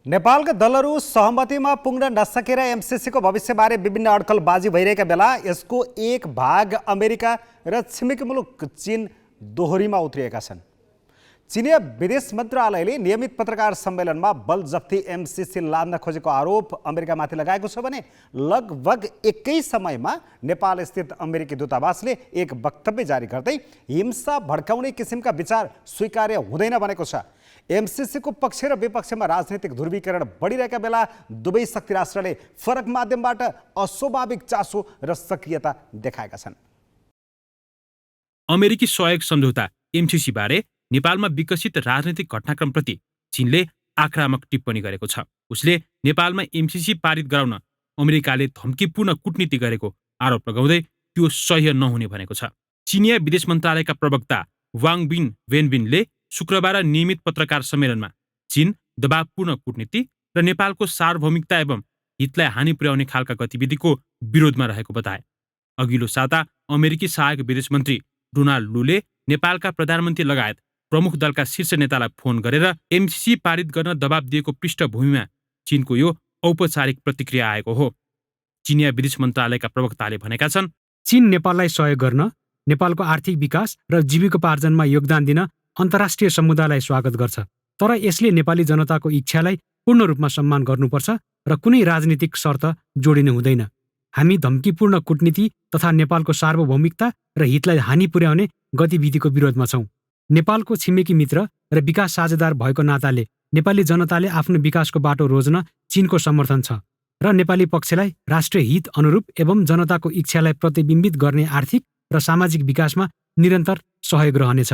नेपालका दलहरू सहमतिमा पुग्न नसकेर एमसिसीको भविष्यबारे विभिन्न अड्कलबाजी भइरहेका बेला यसको एक भाग अमेरिका र छिमेकी मुलुक चीन दोहोरीमा उत्रिएका छन्। चीनिया विदेश मन्त्रालयले नियमित पत्रकार सम्मेलनमा बलजफ्ती एमसिसी लाद्न खोजेको आरोप अमेरिकामाथि लगाएको छ भने लगभग एकै समयमा नेपाल स्थित अमेरिकी दूतावासले एक वक्तव्य जारी गर्दै हिंसा भड्काउने किसिमका विचार स्वीकार्य हुँदैन भनेको छ। एमसिसीको पक्ष र विपक्षमा राजनीतिक ध्रुवीकरण बढिरहेका बेला दुवै शक्ति राष्ट्रले फरक माध्यमबाट अस्वाभाविक चासो र सक्रियता देखाएका छन्। अमेरिकी सहयोग सम्झौता एमसिसी बारे नेपालमा विकसित राजनीतिक घटनाक्रमप्रति चीनले आक्रामक टिप्पणी गरेको छ। उसले नेपालमा एमसिसी पारित गराउन अमेरिकाले धम्कीपूर्ण कूटनीति गरेको आरोप लगाउँदै त्यो सह्य नहुने भनेको छ। चीनिया विदेश मन्त्रालयका प्रवक्ता वाङ बिन वेनबिनले शुक्रबार नियमित पत्रकार सम्मेलनमा चीन दबावपूर्ण कूटनीति र नेपालको सार्वभौमिकता एवं हितलाई हानि पुर्याउने खालका गतिविधिको विरोधमा रहेको बताए। अघिल्लो साता अमेरिकी सहायक विदेश मन्त्री डोनाल्ड लूले नेपालका प्रधानमन्त्री लगायत प्रमुख दलका शीर्ष नेतालाई फोन गरेर एमसिसी पारित गर्न दबाब दिएको पृष्ठभूमिमा चीनको यो औपचारिक प्रतिक्रिया आएको हो। चीनिया विदेश मन्त्रालयका प्रवक्ताले भनेका छन्, चीन नेपाललाई सहयोग गर्न, नेपालको आर्थिक विकास र जीविकोपार्जनमा योगदान दिन अन्तर्राष्ट्रिय समुदायलाई स्वागत गर्छ। तर यसले नेपाली जनताको इच्छालाई पूर्ण रूपमा सम्मान गर्नुपर्छ र कुनै राजनीतिक शर्त जोडिनु हुँदैन। हामी धम्कीपूर्ण कूटनीति तथा नेपालको सार्वभौमिकता र हितलाई हानि पुर्याउने गतिविधिको विरोधमा छौँ। नेपालको छिमेकी मित्र र विकास साझेदार भएको नाताले नेपाली जनताले आफ्नो विकासको बाटो रोज्न चीनको समर्थन छ र नेपाली पक्षलाई राष्ट्रिय हित अनुरूप एवं जनताको इच्छालाई प्रतिबिम्बित गर्ने आर्थिक र सामाजिक विकासमा निरन्तर सहयोग रहनेछ।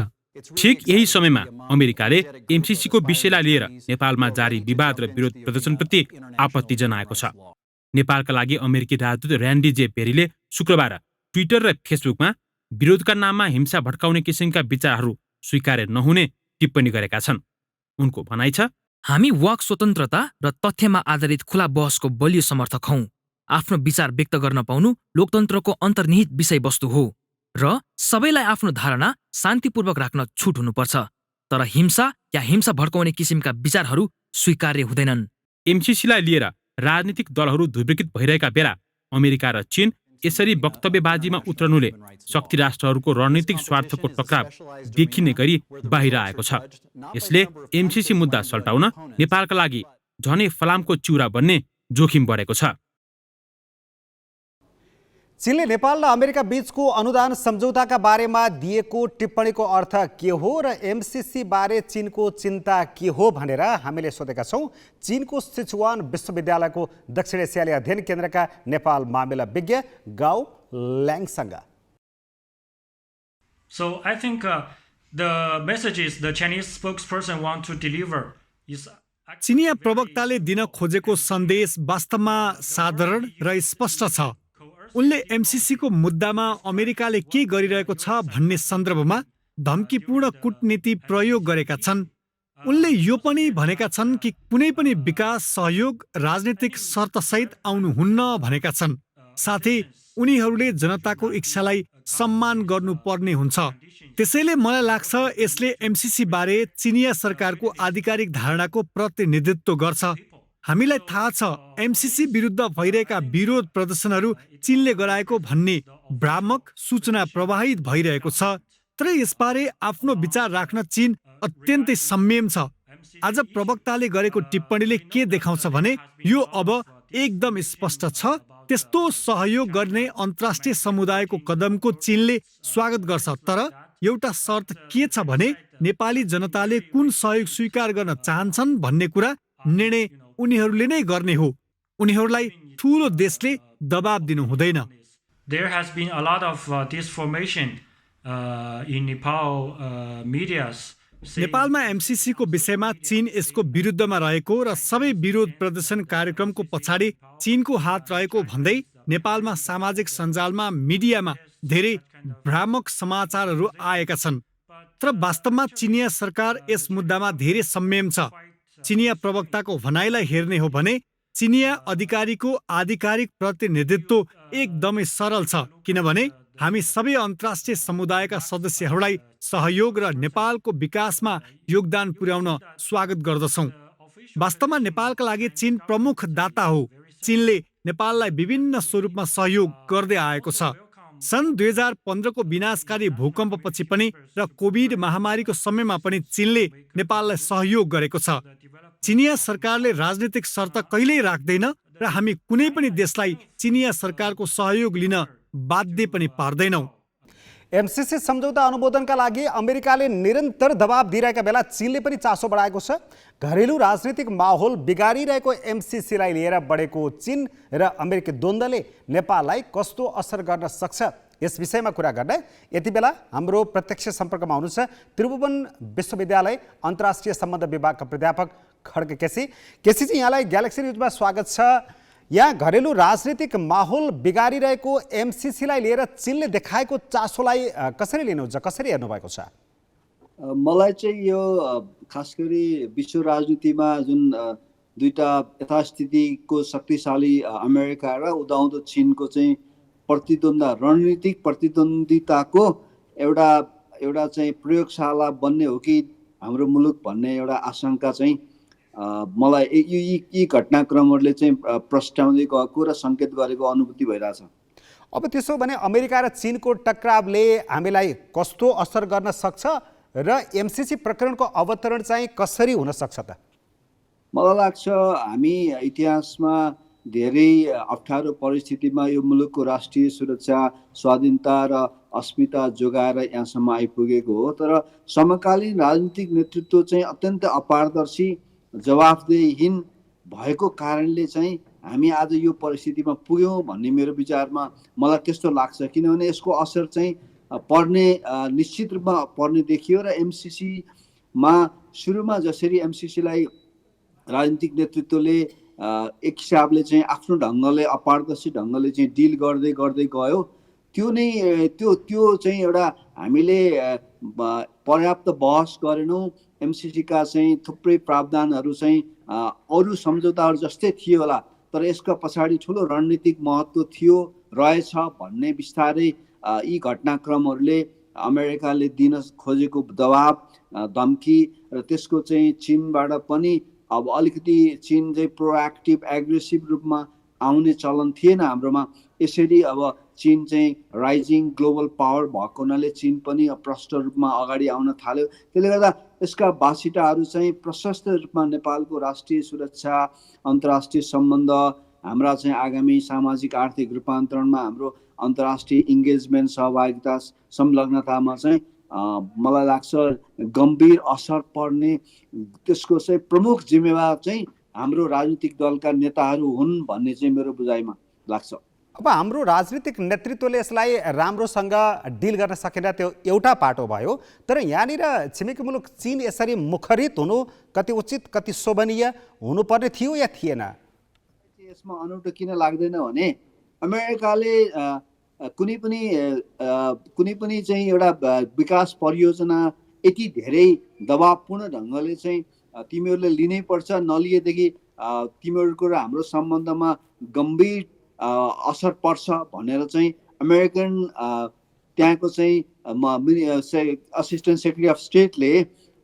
ठिक यही समयमा अमेरिकाले एमसिसीको विषयलाई लिएर नेपालमा जारी विवाद र विरोध प्रदर्शनप्रति आपत्ति जनाएको छ। नेपालका लागि अमेरिकी राजदूत र्यान्डी जे पेरीले शुक्रबार ट्विटर र फेसबुकमा विरोधका नाममा हिंसा भड्काउने किसिमका विचारहरू स्वीकार्य नहुने टिप्पणी गरेका छन्। उनको भनाइ छ, हामी वाक स्वतन्त्रता र तथ्यमा आधारित खुला बहसको बलियो समर्थक हौं। आफ्नो विचार व्यक्त गर्न पाउनु लोकतन्त्रको अन्तर्निहित विषयवस्तु हो र सबैलाई आफ्नो धारणा शान्तिपूर्वक राख्न छुट हुनुपर्छ। तर हिंसा या हिंसा भड्काउने किसिमका विचारहरू स्वीकार्य हुँदैनन्। एमसिसीलाई लिएर राजनीतिक दलहरू ध्रुवीकृत भइरहेका बेला अमेरिका र चीन यसरी वक्तव्यबाजीमा उत्रनुले शक्ति राष्ट्रहरूको रणनीतिक स्वार्थको टक्राव देखिने गरी बाहिर आएको छ। यसले एमसिसी मुद्दा सल्टाउन नेपालका लागि झनै फलामको चिउरा बन्ने जोखिम बढेको छ। चीनले नेपाल र अमेरिका बीचको अनुदान सम्झौताका बारेमा दिएको टिप्पणीको अर्थ के हो र एमसिसी बारे चीनको चिन्ता के हो भनेर हामीले सोधेका छौँ चीनको सिचुवान विश्वविद्यालयको दक्षिण एसियाली अध्ययन केन्द्रका नेपाल मामिला विज्ञ गाओ ल्याङसँग। So I think the messages the Chinese spokesperson want to deliver is चीनिया प्रवक्ताले दिन खोजेको सन्देश वास्तवमा साधारण र स्पष्ट छ। उनले एमसिसीको मुद्दामा अमेरिकाले के गरिरहेको छ भन्ने सन्दर्भमा धम्कीपूर्ण कूटनीति प्रयोग गरेका छन्। उनले यो पनि भनेका छन् कि कुनै पनि विकास सहयोग राजनीतिक शर्तसहित आउनुहुन्न भनेका छन्। साथै उनीहरूले जनताको इच्छालाई सम्मान गर्नुपर्ने हुन्छ। त्यसैले मलाई लाग्छ यसले एमसिसी बारे चीनिया सरकारको आधिकारिक धारणाको प्रतिनिधित्व गर्छ। हामीलाई थाहा छ एमसिसी विरुद्ध भइरहेका विरोध प्रदर्शनहरू चीनले गराएको भन्ने भ्रामक सूचना प्रवाहित भइरहेको छ। तर यसबारे आफ्नो विचार राख्न चीन अत्यन्तै संयम छ। आज प्रवक्ताले गरेको टिप्पणीले के देखाउँछ भने यो अब एकदम स्पष्ट छ त्यस्तो सहयोग गर्ने अन्तर्राष्ट्रिय समुदायको कदमको चीनले स्वागत गर्छ। तर एउटा शर्त के छ भने नेपाली जनताले कुन सहयोग स्वीकार गर्न चाहन्छन् भन्ने कुरा निर्णय उनीहरूले नै गर्ने हो। उनीहरूलाई ठूलो देशले दबाब दिनु हुँदैन। There has been a lot of disinformation in Nepal medias. नेपालमा एमसिसीको विषयमा चीन यसको विरुद्धमा रहेको र सबै विरोध प्रदर्शन कार्यक्रमको पछाडि चीनको हात रहेको भन्दै नेपालमा सामाजिक सञ्जालमा मिडियामा धेरै भ्रामक समाचारहरू आएका छन्। तर वास्तवमा चिनिया सरकार यस मुद्दामा धेरै संयम छ। चिनिया प्रवक्ताको भनाइलाई हेर्ने हो भने चिनिया अधिकारीको आधिकारिक प्रतिनिधित्व एकदमै सरल छ, किनभने हामी सबै अन्तर्राष्ट्रिय समुदायका सदस्यहरूलाई सहयोग र नेपालको विकासमा योगदान पुर्याउन स्वागत गर्दछौँ। वास्तवमा नेपालका लागि चीन प्रमुख दाता हो। चीनले नेपाललाई विभिन्न स्वरूपमा सहयोग गर्दै आएको छ। सन् 2015 को विनाशकारी भूकम्पपछि पनि र कोभिड महामारीको समयमा पनि चीनले नेपाललाई सहयोग गरेको छ। चिनिया सरकारले राजनीतिक शर्त कहिल्यै राख्दैन र हामी कुनै पनि देशलाई चिनिया सरकारको सहयोग लिन बाध्य पनि पार्दैनौँ। एमसिसी सम्झौता अनुमोदनका लागि अमेरिकाले निरन्तर दबाब दिइरहेका बेला चीनले पनि चासो बढाएको छ। घरेलु राजनीतिक माहौल बिगारिरहेको एमसिसीलाई लिएर बढेको चीन र अमेरिकी द्वन्द्वले नेपाललाई कस्तो असर गर्न सक्छ, यस विषयमा कुरा गर्न यति बेला हाम्रो प्रत्यक्ष सम्पर्कमा हुनुहुन्छ त्रिभुवन विश्वविद्यालय अन्तर्राष्ट्रिय सम्बन्ध विभागका प्राध्यापक खड्ग केसी। केसीजी, यहाँलाई ग्यालेक्सी न्युजमा स्वागत छ। यहाँ घरेलु राजनीतिक माहौल बिगारिरहेको एमसिसीलाई लिएर चीनले देखाएको चासोलाई कसरी लिनुहुन्छ, कसरी हेर्नुभएको छ? मलाई चाहिँ यो खास गरी विश्व राजनीतिमा जुन दुईटा यथास्थितिको शक्तिशाली अमेरिका र उदाउँदो चीनको चाहिँ रणनीतिक प्रतिद्वन्दिताको एउटा चाहिँ प्रयोगशाला बन्ने हो कि हाम्रो मुलुक भन्ने एउटा आशंका चाहिँ मलाई यी घटनाक्रमहरूले चाहिँ प्रस्ट्याउँदै गएको र सङ्केत गरेको अनुभूति भइरहेछ। अब त्यसो भने अमेरिका र चीनको टक्रावले हामीलाई कस्तो असर गर्न सक्छ र एमसिसी प्रकरणको अवतरण चाहिँ कसरी हुन सक्छ त? मलाई लाग्छ हामी इतिहासमा धेरै अप्ठ्यारो परिस्थितिमा यो मुलुकको राष्ट्रिय सुरक्षा, स्वाधीनता र अस्मिता जोगाएर यहाँसम्म आइपुगेको हो। तर समकालीन राजनीतिक नेतृत्व चाहिँ अत्यन्त अपारदर्शी, जवाफदेहीन भएको कारणले चाहिँ हामी आज यो परिस्थितिमा पुग्यौँ भन्ने मेरो विचारमा मलाई त्यस्तो लाग्छ। किनभने यसको असर चाहिँ निश्चित रूपमा पर्ने देखियो र एमसिसीमा सुरुमा जसरी एमसिसीलाई राजनीतिक नेतृत्वले एक हिसाबले चाहिँ आफ्नो ढङ्गले अपारदर्शी ढङ्गले चाहिँ डिल गर्दै गयो, त्यो चाहिँ एउटा हामीले पर्याप्त बहस गरेनौँ। एमसिसीका चाहिँ थुप्रै प्रावधानहरू चाहिँ अरू सम्झौताहरू जस्तै थियो होला, तर यसका पछाडि ठुलो रणनीतिक महत्त्व रहेछ भन्ने बिस्तारै यी घटनाक्रमहरूले अमेरिकाले दिन खोजेको दबाब, धम्की र त्यसको चाहिँ चीनबाट पनि अब अलिकति चीन चाहिँ प्रोएक्टिभ एग्रेसिभ रूपमा आउने चलन थिएन हाम्रोमा। यसरी अब चीन चाहिँ राइजिङ ग्लोबल पावर भएको हुनाले चीन पनि प्रष्ट रूपमा अगाडि आउन थाल्यो। त्यसले गर्दा यसका बासिटाहरू चाहिँ प्रशस्त रूपमा नेपालको राष्ट्रिय सुरक्षा, अन्तर्राष्ट्रिय सम्बन्ध, हाम्रा चाहिँ आगामी सामाजिक आर्थिक रूपान्तरणमा हाम्रो अन्तर्राष्ट्रिय इङ्गेजमेन्ट, सहभागिता, संलग्नतामा चाहिँ मलाई लाग्छ गम्भीर असर पर्ने, त्यसको चाहिँ प्रमुख जिम्मेवार चाहिँ हाम्रो राजनीतिक दलका नेताहरू हुन् भन्ने चाहिँ मेरो बुझाइमा लाग्छ। अब हाम्रो राजनीतिक नेतृत्वले यसलाई राम्रोसँग डिल गर्न सकेन, त्यो एउटा पाटो भयो। तर यहाँनिर छिमेकी मुलुक चीन यसरी मुखरित हुनु कति उचित, कति शोभनीय हुनुपर्ने थियो या थिएन? यसमा अनौठो किन लाग्दैन भने अमेरिकाले कुनै पनि चाहिँ एउटा विकास परियोजना यति धेरै दबावपूर्ण ढङ्गले चाहिँ तिमीहरूले लिनै पर्छ, नलिएदेखि तिमीहरूको र हाम्रो सम्बन्धमा गम्भीर असर पर्छ भनेर चाहिँ अमेरिकन त्यहाँको चाहिँ असिस्टेन्ट सेक्रेटरी अफ स्टेटले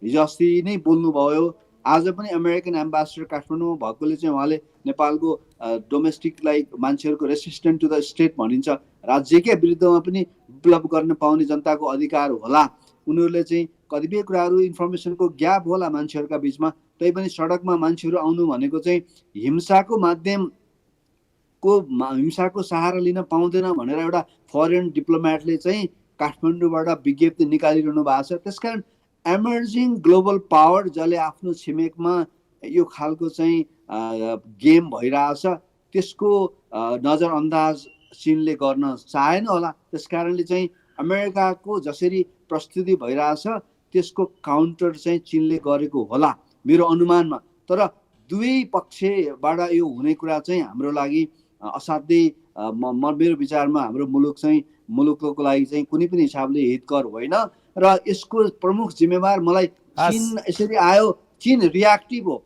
हिजो अस्ति नै बोल्नुभयो। आज पनि अमेरिकन एम्बेसडर काठमाडौँमा भएकोले चाहिँ उहाँले नेपालको डोमेस्टिकलाई मान्छेहरूको रेसिस्टेन्ट टु द स्टेट भनिन्छ, राज्यकै विरुद्धमा पनि विप्लव गर्न पाउने जनताको अधिकार होला। उनीहरूले चाहिँ कतिपय कुराहरू इन्फर्मेसनको ग्याप होला मान्छेहरूका बिचमा, तैपनि सडकमा मान्छेहरू आउनु भनेको चाहिँ हिंसाको सहारा लिन पाउँदैन भनेर एउटा फरेन डिप्लोमेटले चाहिँ काठमाडौँबाट विज्ञप्ति निकालिरहनु भएको छ। त्यसकारण एमर्जिङ ग्लोबल पावर जसले आफ्नो छिमेकमा यो खालको चाहिँ गेम भइरहेछ त्यसको नजरअन्दाज चीनले गर्न चाहेन होला। त्यसकारणले चाहिँ अमेरिकाको जसरी प्रस्तुति भइरहेछ त्यसको काउन्टर चाहिँ चीनले गरेको होला मेरो अनुमानमा। तर दुवै पक्षबाट यो हुने कुरा चाहिँ हाम्रो लागि असाध्यै मेरो विचारमा हाम्रो मुलुकको लागि चाहिँ कुनै पनि हिसाबले हितकर होइन र यसको प्रमुख जिम्मेवार मलाई चीन यसरी आयो। चीन रियाक्टिभ हो,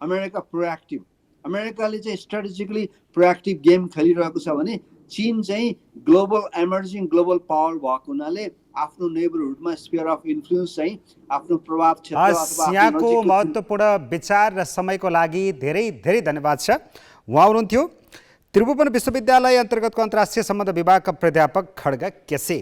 अमेरिका प्रोएक्टिभ। अमेरिकाले चाहिँ स्ट्राटेजिकली प्रोएक्टिभ गेम खेलिरहेको छ भने चीन चाहिँ ग्लोबल एमर्जिङ ग्लोबल पावर भएको हुनाले आफ्नो नेबरहुडमा स्फियर अफ इन्फ्लुएन्स चाहिँ आफ्नो प्रभाव क्षेत्र अथवा आफ्नो यहाँको नजिकको महत्त्वपूर्ण विचार र समयको लागि धेरै धेरै धन्यवाद छ। उहाँ हुनुहुन्थ्यो त्रिभुवन विश्वविद्यालय अन्तर्गतको अन्तर्राष्ट्रिय सम्बन्ध विभागका प्राध्यापक खड्ग केसी।